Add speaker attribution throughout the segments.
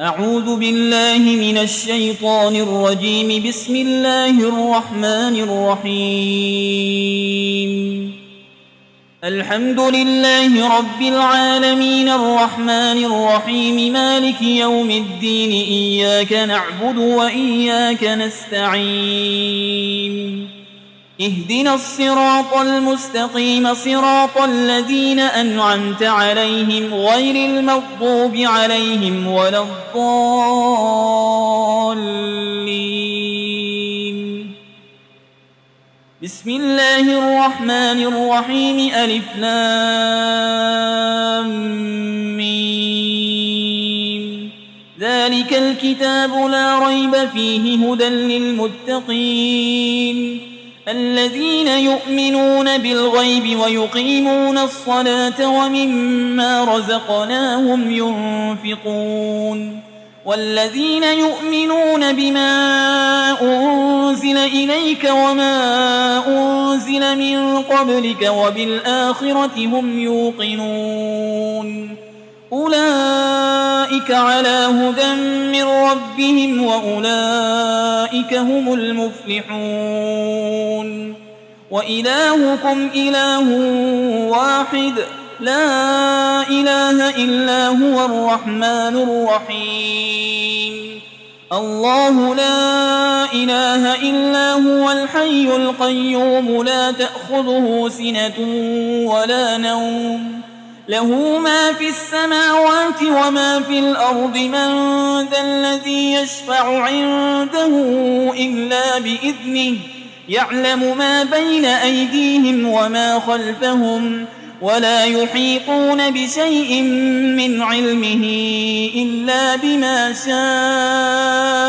Speaker 1: أعوذ بالله من الشيطان الرجيم. بسم الله الرحمن الرحيم. الحمد لله رب العالمين الرحمن الرحيم مالك يوم الدين. إياك نعبد وإياك نستعين. اهدنا الصراط المستقيم صراط الذين أنعمت عليهم غير المغضوب عليهم ولا الضالين. بسم الله الرحمن الرحيم. ألف لام ميم. ذلك الكتاب لا ريب فيه هدى للمتقين الذين يؤمنون بالغيب ويقيمون الصلاة ومما رزقناهم ينفقون والذين يؤمنون بما أنزل إليك وما أنزل من قبلك وبالآخرة هم يوقنون أولئك على هدى من ربهم وأولئك هم المفلحون. وإلهكم إله واحد لا إله إلا هو الرحمن الرحيم. الله لا إله إلا هو الحي القيوم لا تأخذه سنة ولا نوم له ما في السماوات وما في الأرض. من ذا الذي يشفع عنده إلا بإذنه يعلم ما بين أيديهم وما خلفهم ولا يحيطون بشيء من علمه إلا بما شاء.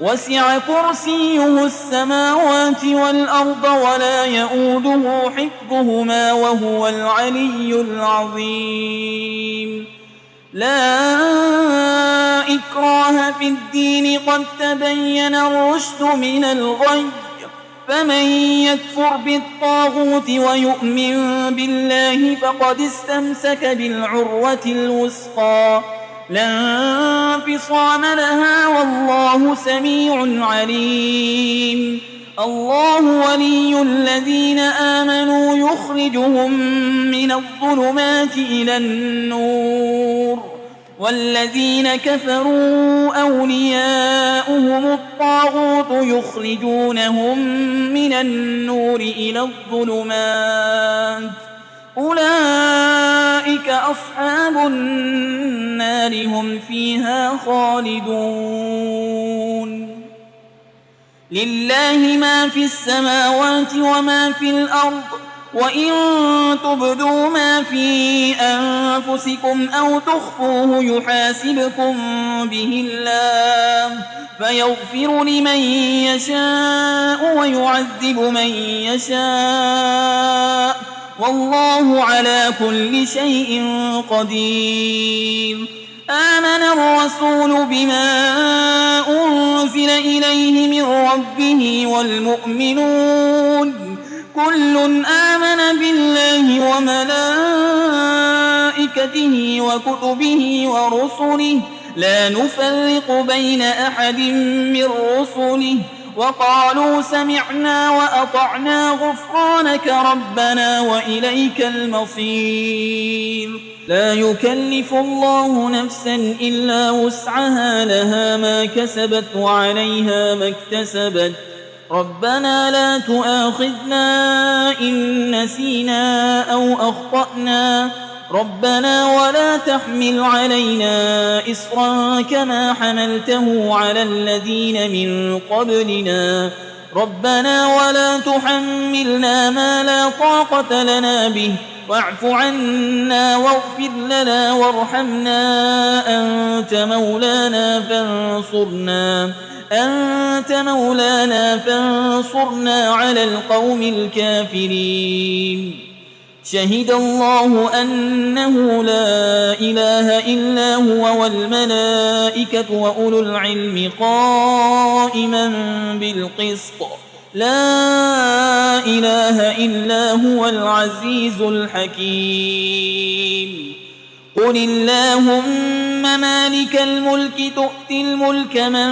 Speaker 1: وسع كرسيه السماوات والأرض ولا يؤوده حفظهما وهو العلي العظيم. لا إكراه في الدين قد تبين الرشد من الغي. فمن يكفر بالطاغوت ويؤمن بالله فقد استمسك بالعروة الوثقى لا انفصام لها والله سميع عليم. الله ولي الذين آمنوا يخرجهم من الظلمات إلى النور والذين كفروا أولياؤهم الطاغوت يخرجونهم من النور إلى الظلمات أولئك أصحاب النار هم فيها خالدون. لله ما في السماوات وما في الأرض وإن تبدوا ما في أنفسكم أو تخفوه يحاسبكم به الله فيغفر لمن يشاء ويعذب من يشاء والله على كل شيء قدير. آمن الرسول بما أنزل إليه من ربه والمؤمنون كل آمن بالله وملائكته وكتبه ورسله لا نفرق بين أحد من رسله وقالوا سمعنا وأطعنا غفرانك ربنا وإليك المصير. لا يكلف الله نفسا إلا وسعها لها ما كسبت وعليها ما اكتسبت. ربنا لا تؤاخذنا إن نسينا أو أخطأنا ربنا ولا تحمل علينا إصرا كما حملته على الذين من قبلنا ربنا ولا تحملنا ما لا طاقة لنا به واعف عنا واغفر لنا وارحمنا أنت مولانا فانصرنا على القوم الكافرين. شهد الله أنه لا إله إلا هو والملائكة وأولو العلم قائما بالقسط لا إله إلا هو العزيز الحكيم. قل اللهم مالك الملك تؤتي الملك من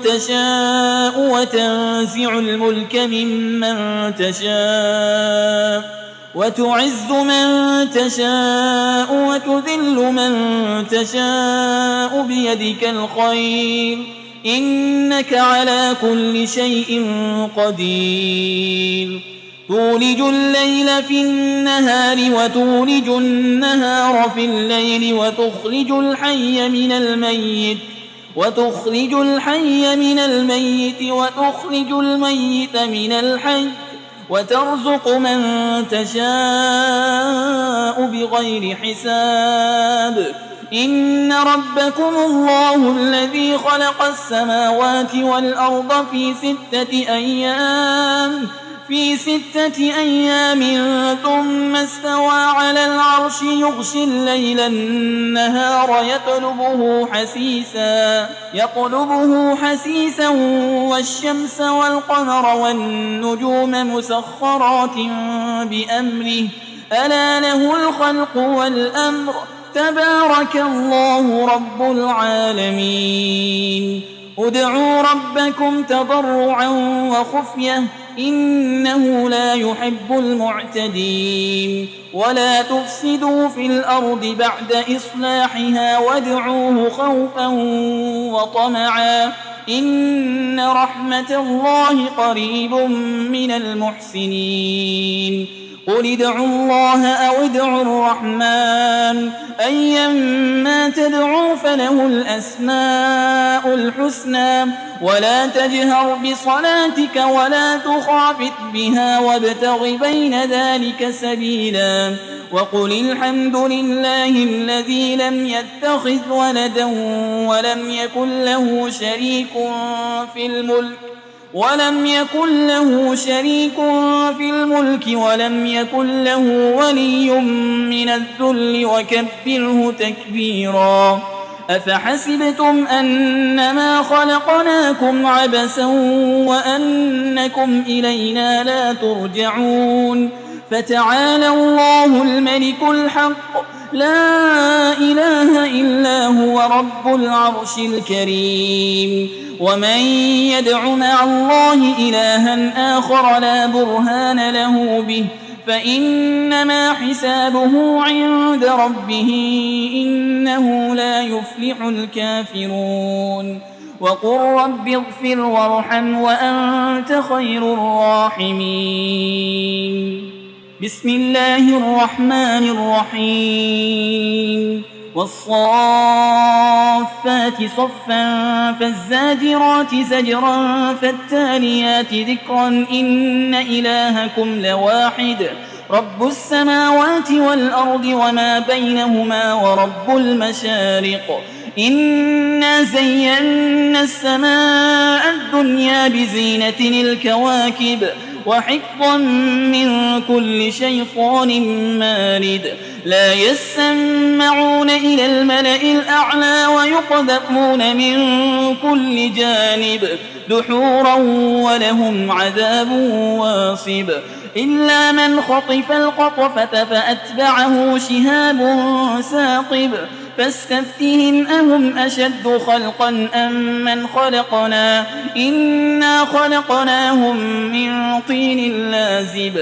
Speaker 1: تشاء وتنزع الملك ممن تشاء وتعز من تشاء وتذل من تشاء بيدك الخير إنك على كل شيء قدير تولج الليل في النهار وتولج النهار في الليل وتخرج الحي من الميت وتخرج الميت من الحي وترزق من تشاء بغير حساب إن ربكم الله الذي خلق السماوات والأرض في 6 أيام ثم استوى على العرش يغشي الليل النهار يطلبه حسيسا والشمس والقمر والنجوم مسخرات بأمره ألا له الخلق والأمر تبارك الله رب العالمين ادعوا ربكم تضرعا وخفية إنه لا يحب المعتدين ولا تفسدوا في الأرض بعد إصلاحها وادعوه خوفا وطمعا إن رحمة الله قريب من المحسنين قل ادعوا الله أو ادعوا الرحمن أيما تدعوا فله الأسماء الحسنى ولا تجهر بصلاتك ولا تخافت بها وابتغ بين ذلك سبيلا وقل الحمد لله الذي لم يتخذ ولدا ولم يكن له شريك في الملك ولم يكن له ولي من الذل وكبره تكبيرا أفحسبتم أنما خلقناكم عبثا وأنكم إلينا لا ترجعون فتعالى الله الملك الحق لا إله إلا هو رب العرش الكريم ومن يدع مع الله إلها آخر لا برهان له به فإنما حسابه عند ربه إنه لا يفلح الكافرون وقل رب اغفر وارحم وأنت خير الراحمين بسم الله الرحمن الرحيم والصافات صفا فالزاجرات زجرا فالتاليات ذكرا إن إلهكم لواحد رب السماوات والأرض وما بينهما ورب المشارق إنا زينا السماء الدنيا بزينة الكواكب وحفظا من كل شيطان مارد لا يسمعون إلى الملأ الأعلى ويقذفون من كل جانب دحورا ولهم عذاب واصب إلا من خطف القطفة فأتبعه شهاب ثاقب فاستفتهم أهم أشد خلقا أم من خلقنا إنا خلقناهم من طين لازب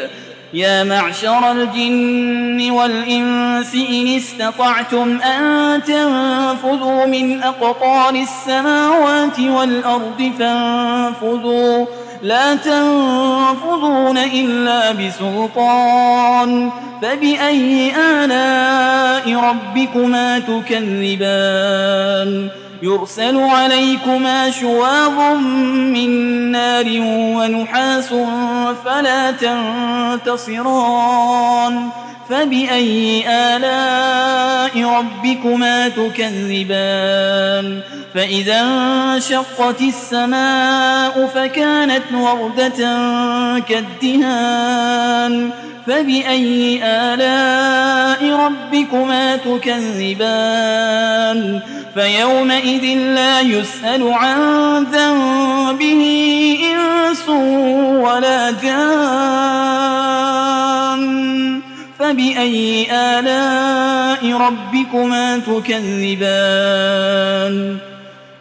Speaker 1: يا معشر الجن والإنس إن استطعتم أن تنفذوا من أقطار السماوات والأرض فانفذوا لا تنفذون إلا بسلطان فبأي آلاء ربكما تكذبان يرسل عليكما شواظ من نار ونحاس فلا تنتصران فبأي آلاء ربكما تكذبان فإذا انشقت السماء فكانت وردة كالدهان فبأي آلاء ربكما تكذبان فيومئذ لا يسأل عن ذنبه إنس ولا جان فبأي آلاء ربكما تكذبان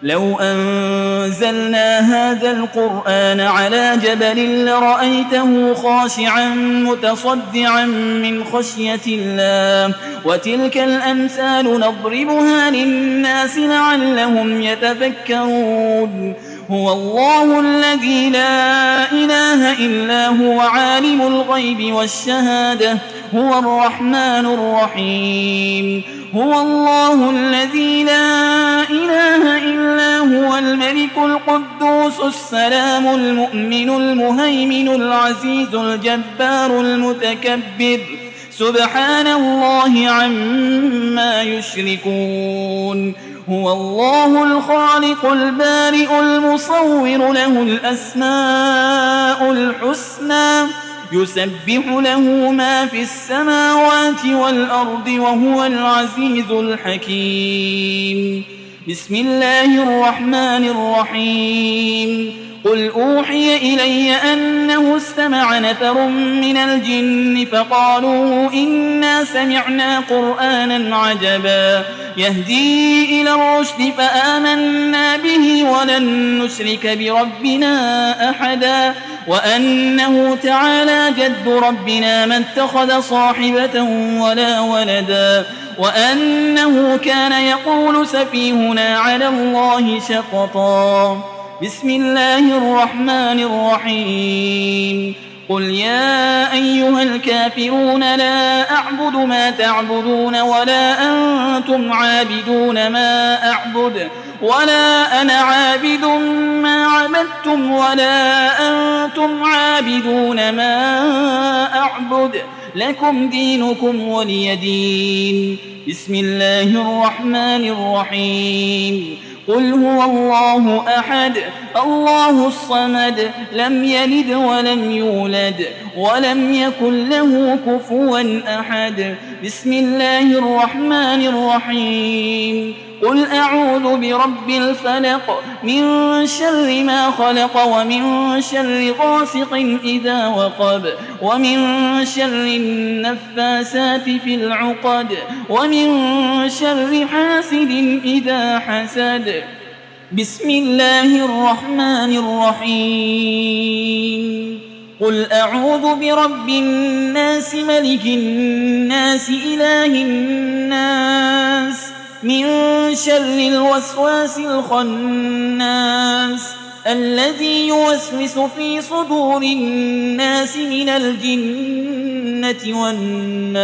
Speaker 1: لو أنزلنا هذا القرآن على جبل لرأيته خاشعا متصدعا من خشية الله وتلك الأمثال نضربها للناس لعلهم يتفكرون هو الله الذي لا إله إلا هو عالم الغيب والشهادة هو الرحمن الرحيم هو الله الذي لا إله إلا هو الملك القدوس السلام المؤمن المهيمن العزيز الجبار المتكبر سبحان الله عما يشركون هو الله الخالق البارئ المصور له الأسماء الحسنى يسبح له ما في السماوات والأرض وهو العزيز الحكيم بسم الله الرحمن الرحيم قل أوحي إلي أنه استمع نفر من الجن فقالوا إنا سمعنا قرآنا عجبا يهدي إلى الرشد فآمنا به ولن نشرك بربنا أحدا وأنه تعالى جد ربنا ما اتخذ صاحبة ولا ولدا وأنه كان يقول سفيهنا على الله شططا بسم الله الرحمن الرحيم قل يا أيها الكافرون لا أعبد ما تعبدون ولا أنتم عابدون ما أعبد ولا أنا عابد ما عبدتم ولا أنتم عابدون ما أعبد لكم دينكم ولي دين بسم الله الرحمن الرحيم قل هو الله أحد الله الصمد لم يلد ولم يولد ولم يكن له كفوا أحد بسم الله الرحمن الرحيم قل أعوذ برب الفلق من شر ما خلق ومن شر غاسق إذا وقب ومن شر النفاسات في العقد ومن شر حاسد إذا حسد بسم الله الرحمن الرحيم قل أعوذ برب الناس ملك الناس إله الناس من شر الوسواس الخناس الذي يوسوس في صدور الناس من الجنة والناس